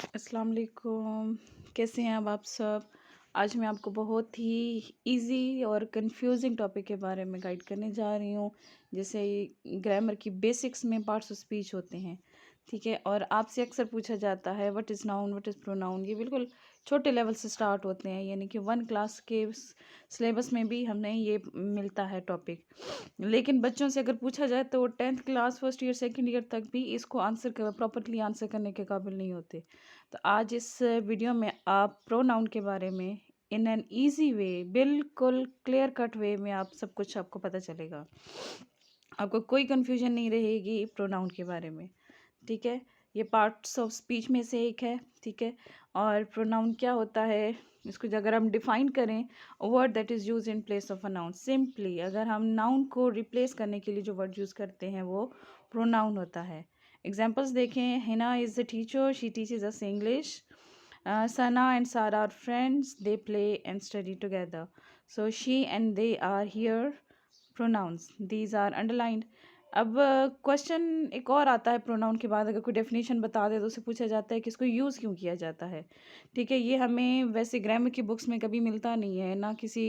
अस्सलाम वालेकुम। कैसे हैं अब आप सब? आज मैं आपको बहुत ही इजी और कंफ्यूजिंग टॉपिक के बारे में गाइड करने जा रही हूँ। जैसे ग्रामर की बेसिक्स में पार्ट्स ऑफ स्पीच होते हैं, ठीक है? और आपसे अक्सर पूछा जाता है what is noun, what is pronoun. ये बिल्कुल छोटे लेवल से स्टार्ट होते हैं, यानी कि वन क्लास के सिलेबस में भी हमें ये मिलता है टॉपिक। लेकिन बच्चों से अगर पूछा जाए तो 10th class first year second year तक भी इसको आंसर प्रॉपरली आंसर करने के काबिल नहीं होते। तो आज इस वीडियो में आप प्रोनाउन के बारे में इन एन इजी वे, बिल्कुल क्लियर कट वे में आप सब कुछ आपको पता चलेगा। आपको कोई कंफ्यूजन नहीं रहेगी प्रोनाउन के बारे में, ठीक है? ये पार्ट्स ऑफ स्पीच में से एक है, ठीक है? और प्रोनाउन क्या होता है, इसको अगर हम डिफाइन करें, word that is use in place of a noun. Simply अगर हम नाउन को रिप्लेस करने के लिए जो वर्ड यूज़ करते हैं वो प्रोनाउन होता है। एग्जाम्पल्स देखें, Hina is the teacher, she teaches us English. Sana and Sara are friends, they play and study together. So she and they are here pronouns, these are underlined. अब question एक और आता है प्रोनाउन के बाद, अगर कोई डेफिनेशन बता दे तो उससे पूछा जाता है कि इसको यूज़ क्यों किया जाता है, ठीक है? ये हमें वैसे ग्रामर की बुक्स में कभी मिलता नहीं है, ना किसी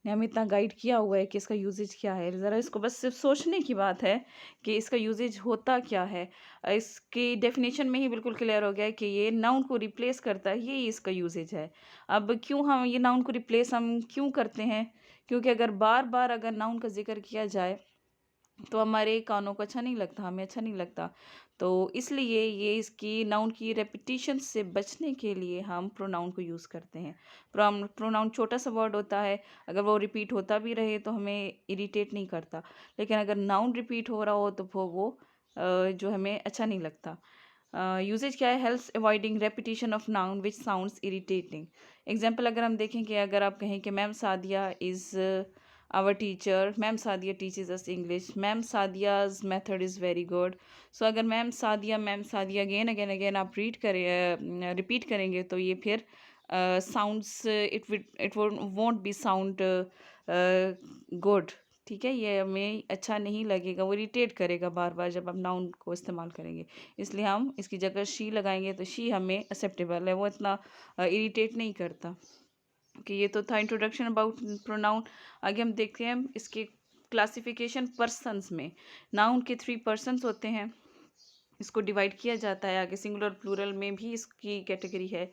ने हमें इतना गाइड किया हुआ है कि इसका यूजेज क्या है। ज़रा इसको बस सिर्फ सोचने की बात है कि इसका यूजेज होता क्या है। इसकी डेफिनेशन में ही बिल्कुल क्लियर हो गया है कि ये नाउन को रिप्लेस करता है, यही इसका यूजेज है। अब क्यों हम ये नाउन को रिप्लेस हम क्यों करते हैं? क्योंकि अगर बार बार अगर नाउन का जिक्र किया जाए तो हमारे कानों को अच्छा नहीं लगता, हमें अच्छा नहीं लगता। तो इसलिए ये इसकी नाउन की रेपिटिशन से बचने के लिए हम प्रोनाउन को यूज़ करते हैं। प्रोनाउन छोटा सा वर्ड होता है, अगर वो रिपीट होता भी रहे तो हमें इरिटेट नहीं करता। लेकिन अगर नाउन रिपीट हो रहा हो तो वो जो हमें अच्छा नहीं लगता। यूसेज क्या है? Helps avoiding repetition of noun which sounds irritating. Example अगर हम देखें कि अगर आप कहें कि ma'am Sadia is our teacher, ma'am Sadia teaches us English, ma'am सादिया's method is very good। So अगर मैम सादिया अगेन आप रिपीट करेंगे तो ये फिर sounds it won't be sound good, ठीक है? ये हमें अच्छा नहीं लगेगा, वो इरिटेट करेगा बार बार जब हम नाउन को इस्तेमाल करेंगे। इसलिए हम इसकी जगह शी लगाएंगे तो शी हमें एक्सेप्टेबल है, वो इतना इरिटेट नहीं करता। कि ये तो था इंट्रोडक्शन अबाउट प्रोनाउन। आगे हम देखते हैं इसके क्लासिफिकेशन पर्सन्स में। नाउन के 3 पर्सन्स होते हैं, इसको डिवाइड किया जाता है। आगे सिंगुलर प्लूरल में भी इसकी कैटेगरी है।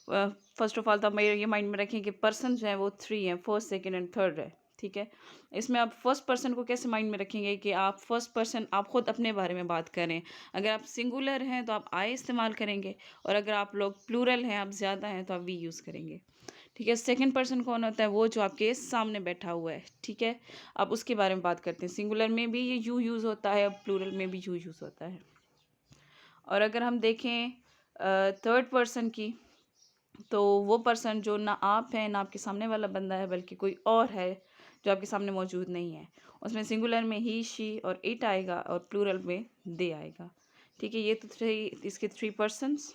फर्स्ट ऑफ ऑल तो मैं ये माइंड में रखें कि पर्सन जो है वो 3 हैं, फर्स्ट सेकेंड एंड थर्ड है, ठीक है? इसमें आप फर्स्ट पर्सन को कैसे माइंड में रखेंगे कि आप फर्स्ट पर्सन आप खुद अपने बारे में बात करें। अगर आप सिंगुलर हैं तो आप आई इस्तेमाल करेंगे, और अगर आप लोग प्लूरल हैं, आप ज़्यादा हैं, तो आप वी यूज़ करेंगे, ठीक है? सेकंड पर्सन कौन होता है? वो जो आपके सामने बैठा हुआ है, ठीक है? आप उसके बारे में बात करते हैं। सिंगुलर में भी ये यू यूज़ होता है, प्लूरल में भी यू यूज़ होता है। और अगर हम देखें थर्ड पर्सन की, तो वो पर्सन जो ना आप हैं, ना आपके सामने वाला बंदा है, बल्कि कोई और है जो आपके सामने मौजूद नहीं है। उसमें सिंगुलर में ही, शी और इट आएगा, और प्लूरल में दे आएगा, ठीक है? ये तो इसके 3 पर्सन्स।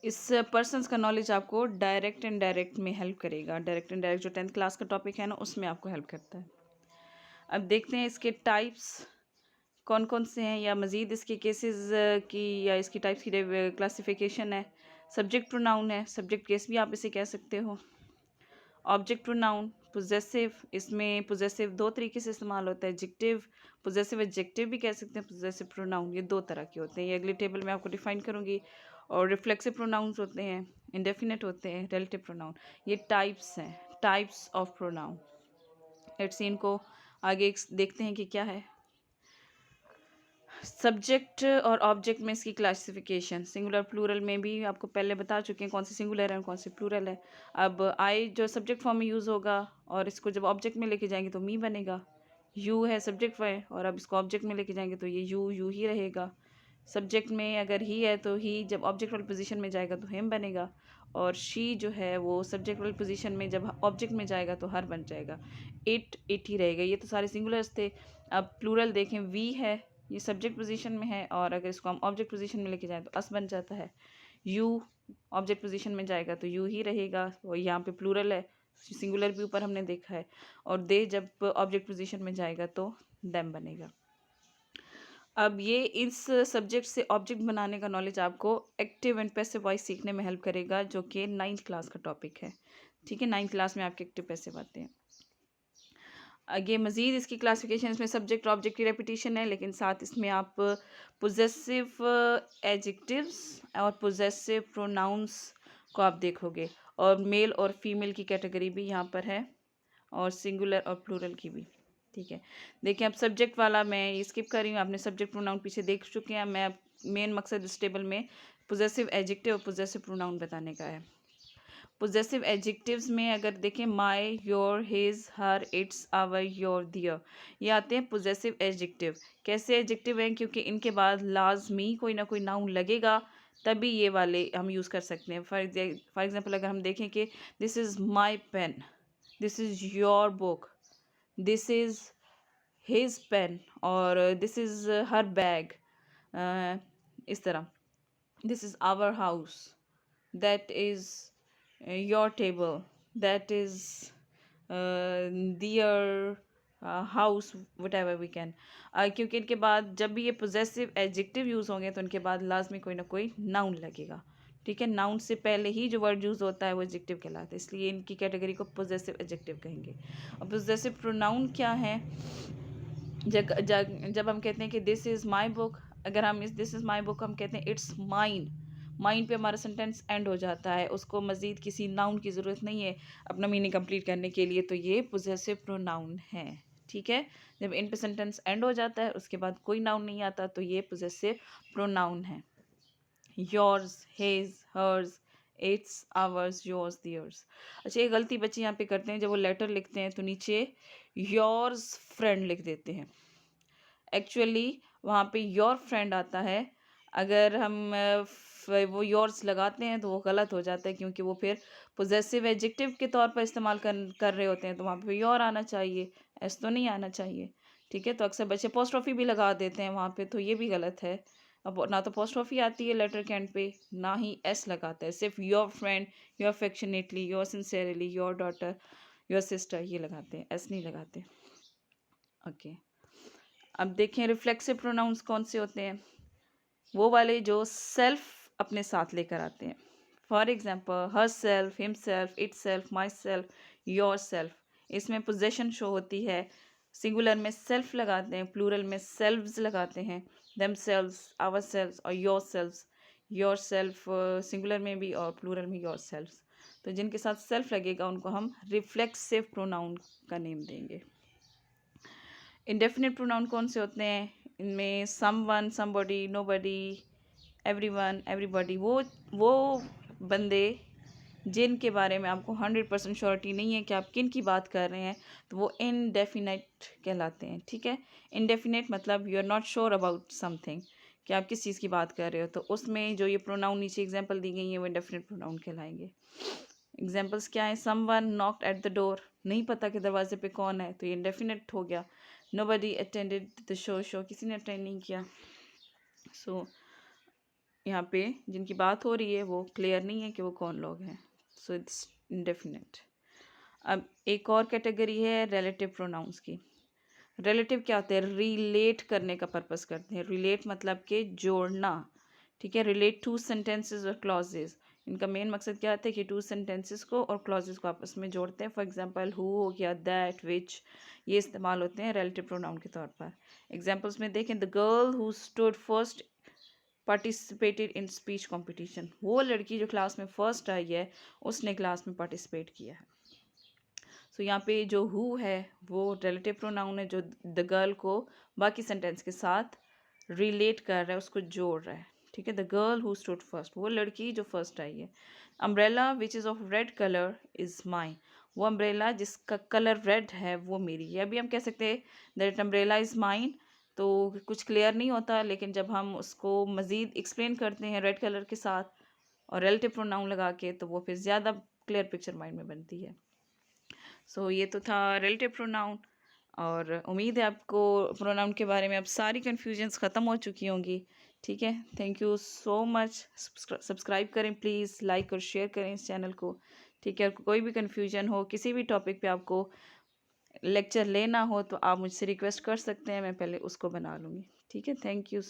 इस पर्सन्स का नॉलेज आपको डायरेक्ट एंड डायरेक्ट में हेल्प करेगा। डायरेक्ट एंड डायरेक्ट जो 10th क्लास का टॉपिक है ना, उसमें आपको हेल्प करता है। अब देखते हैं इसके टाइप्स कौन कौन से हैं, या मज़ीद इसके केसेस की, या इसकी टाइप्स की क्लासिफिकेशन है। सब्जेक्ट प्रोनाउन है, सब्जेक्ट केस भी आप इसे कह सकते हो। ऑब्जेक्ट प्रोनाउन, पोजेसिव, इसमें पोजेसिव 2 तरीके से इस्तेमाल होता है। एडजेक्टिव, पोजेसिव एडजेक्टिव भी कह सकते हैं। पोजेसिव प्रोनाउन ये 2 तरह के होते हैं, ये अगली टेबल में आपको डिफाइन करूँगी। और रिफ्लेक्सिव प्रोनाउंस होते हैं, इंडेफिनिट होते हैं, रिलेटिव प्रोनाउन। ये टाइप्स हैं, types of pronoun. Let's see इनको आगे देखते हैं कि क्या है। सब्जेक्ट और ऑब्जेक्ट में इसकी क्लासिफिकेशन, सिंगुलर प्लूरल में भी आपको पहले बता चुके हैं कौन सी सिंगुलर है और कौन सी प्लूरल है। अब आई जो सब्जेक्ट फॉर्म में यूज़ होगा, और इसको जब ऑब्जेक्ट में लेके जाएंगे तो मी बनेगा। यू है सब्जेक्ट है, और अब इसको ऑब्जेक्ट में लेके जाएंगे तो ये यू ही रहेगा। सब्जेक्ट में अगर ही है तो ही जब ऑब्जेक्ट वाली पोजीशन में जाएगा तो हिम बनेगा। और शी जो है वो सब्जेक्ट वाली पोजीशन में जब ऑब्जेक्ट में जाएगा तो हर बन जाएगा। इट ही रहेगा। ये तो सारे सिंगुलर्स थे। अब प्लूरल देखें, वी है, ये सब्जेक्ट पोजीशन में है, और अगर इसको हम ऑब्जेक्ट पोजीशन में लेके जाएं तो अस बन जाता है। यू ऑब्जेक्ट पोजीशन में जाएगा तो यू ही रहेगा, और यहाँ पे प्लूरल है, सिंगुलर भी ऊपर हमने देखा है। और दे जब ऑब्जेक्ट पोजीशन में जाएगा तो देम बनेगा। अब ये इस सब्जेक्ट से ऑब्जेक्ट बनाने का नॉलेज आपको एक्टिव एंड पैसिव वॉइस सीखने में हेल्प करेगा, जो कि 9th क्लास का टॉपिक है। ठीक है, 9th क्लास में आपके एक्टिव पैसिव आते हैं। आगे मज़ीद इसकी क्लासिफिकेशन इसमें सब्जेक्ट और ऑब्जेक्ट की रेपिटेशन है, लेकिन साथ इसमें आप पोजेसिव एडजेक्टिव्स और पोजेसिव प्रोनाउंस को आप देखोगे, और मेल और फीमेल की कैटेगरी भी यहाँ पर है, और सिंगुलर और प्लूरल की भी। ठीक है, देखिए अब सब्जेक्ट वाला मैं ये स्किप कर रही हूँ, आपने सब्जेक्ट प्रोनाउन पीछे देख चुके हैं। मैं मेन मकसद इस टेबल में पोजेसिव एडजेक्टिव और पोजेसिव प्रोनाउन बताने का है। पोजेसिव एडजेक्टिव्स में अगर देखें, my, your, his, her, its, our, your, their, ये आते हैं पोजेसिव एडजेक्टिव। कैसे एडजेक्टिव हैं? क्योंकि इनके बाद लाजमी कोई ना कोई नाउन लगेगा, तभी ये वाले हम यूज़ कर सकते हैं। फॉर एग्जांपल अगर हम देखें कि this is my pen, this is your book, this is his pen, और दिस इज़ हर बैग, इस तरह, this is our house, that is your table, that is their house, whatever we can, क्योंकि इनके बाद जब भी ये possessive adjective use होंगे तो उनके बाद लाजमी कोई ना कोई नाउन लगेगा। ठीक है, नाउन से पहले ही जो वर्ड यूज़ होता है वो एडजेक्टिव कहलाता है, इसलिए इनकी कैटेगरी को पोजेसिव एडजेक्टिव कहेंगे। और पोजेसिव प्रोनाउन क्या है? जब हम कहते हैं कि दिस इज़ माई बुक, अगर हम इस दिस इज़ माई बुक हम कहते हैं इट्स माइन, माइन पे हमारा सेंटेंस एंड हो जाता है, उसको मज़ीद किसी नाउन की ज़रूरत नहीं है अपना मीनिंग कंप्लीट करने के लिए, तो ये पोजेसिव प्रोनाउन है। ठीक है, जब इन पे सेंटेंस एंड हो जाता है उसके बाद कोई नाउन नहीं आता तो ये पोजेसिव प्रोनाउन है। Yours, his, hers, its, ours, yours, theirs. अच्छा, ये गलती बच्चे यहाँ पे करते हैं, जब वो लेटर लिखते हैं तो नीचे योर्स फ्रेंड लिख देते हैं। एक्चुअली वहाँ पे योर फ्रेंड आता है, अगर हम वो योर्स लगाते हैं तो वो गलत हो जाता है, क्योंकि वो फिर पोजेसिव एडजेक्टिव के तौर पर इस्तेमाल कर रहे होते हैं, तो वहाँ पे योर आना चाहिए, एस तो नहीं आना चाहिए। ठीक है, तो अक्सर बच्चे पोस्ट्रॉफी भी लगा देते हैं वहाँ पे, तो ये भी गलत है। अब ना तो पोस्ट्रॉफी आती है लेटर के एंड पे, ना ही एस लगाता है, सिर्फ your friend, your affectionately, your sincerely, your daughter, your sister, ये लगाते हैं, एस नहीं लगाते। ओके, अब देखें रिफ्लेक्सिव प्रोनाउंस कौन से होते हैं? वो वाले जो सेल्फ अपने साथ लेकर आते हैं। For example her self, him self, it self, my self, your self, इसमें पोजेशन शो होती है। सिंगुलर में सेल्फ लगाते हैं, प्लूरल में सेल्व्स लगाते हैं, देम सेल्व्स, आवर सेल्व्स और योर सेल्फ सिंगुलर में भी और प्लूरल में योर सेल्फ। तो जिनके साथ सेल्फ लगेगा उनको हम रिफ्लेक्सिव प्रोनाउन का नेम देंगे। इंडेफिनिट प्रोनाउन कौन से होते हैं? इनमें someone, somebody, nobody, everyone, everybody, वो बंदे जिनके बारे में आपको 100% श्योरिटी नहीं है कि आप किन की बात कर रहे हैं, तो वो इनडेफिनेट कहलाते हैं। ठीक है, इनडेफिनेट मतलब you are not sure about something, कि आप किस चीज़ की बात कर रहे हो, तो उसमें जो ये प्रोनाउन नीचे एग्जाम्पल दी गई है वो इंडेफिनेट प्रोनाउन कहलाएंगे। एग्जाम्पल्स क्या है? Someone knocked at the door, नहीं पता कि दरवाजे पे कौन है, तो ये इंडेफिनेट हो गया। नोबडी अटेंडेड द शो, किसी ने अटेंड नहीं किया। सो यहाँ पे जिनकी बात हो रही है वो क्लियर नहीं है कि वो कौन लोग हैं, सो इट्स इंडेफिनेट। अब एक और कैटेगरी है रिलेटिव प्रोनाउंस की। रिलेटिव क्या होते हैं? रिलेट करने का पर्पस करते हैं। रिलेट मतलब कि जोड़ना। ठीक है, रिलेट टू सेंटेंसेस और क्लॉजेज, इनका मेन मकसद क्या होता है कि टू सेंटेंसेस को और क्लॉजेज को आपस में जोड़ते हैं। फॉर एग्जांपल हु हो गया, दैट, विच, ये इस्तेमाल होते हैं रिलेटिव प्रोनाउन के तौर पर। एग्जांपल्स में देखें, the girl who stood first participated in speech competition, वो लड़की जो क्लास में फर्स्ट आई है उसने क्लास में पार्टिसिपेट किया है। सो यहाँ पे जो हु है वो रिलेटिव प्रोनाउन है, जो द गर्ल को बाकी सेंटेंस के साथ रिलेट कर रहा है, उसको जोड़ रहा है। ठीक है, the girl who stood first, वो लड़की जो फर्स्ट आई है। Umbrella which is of red colour is mine, वो अम्ब्रेला जिसका कलर रेड है वो मेरी है। अभी हम कह सकते हैं दैट अम्ब्रेला इज़ माइन, तो कुछ क्लियर नहीं होता, लेकिन जब हम उसको मज़ीद एक्सप्लेन करते हैं रेड कलर के साथ और रिलेटिव प्रोनाउन लगा के, तो वो फिर ज़्यादा क्लियर पिक्चर माइंड में बनती है। सो ये तो था रिलेटिव प्रोनाउन, और उम्मीद है आपको प्रोनाउन के बारे में अब सारी कन्फ्यूजन्स ख़त्म हो चुकी होंगी। ठीक है, thank you so much. Subscribe करें प्लीज़, लाइक और शेयर करें इस चैनल को। ठीक है, कोई भी कन्फ्यूजन हो, किसी भी टॉपिक पे आपको लेक्चर लेना हो, तो आप मुझसे रिक्वेस्ट कर सकते हैं, मैं पहले उसको बना लूँगी। ठीक है, थैंक यू।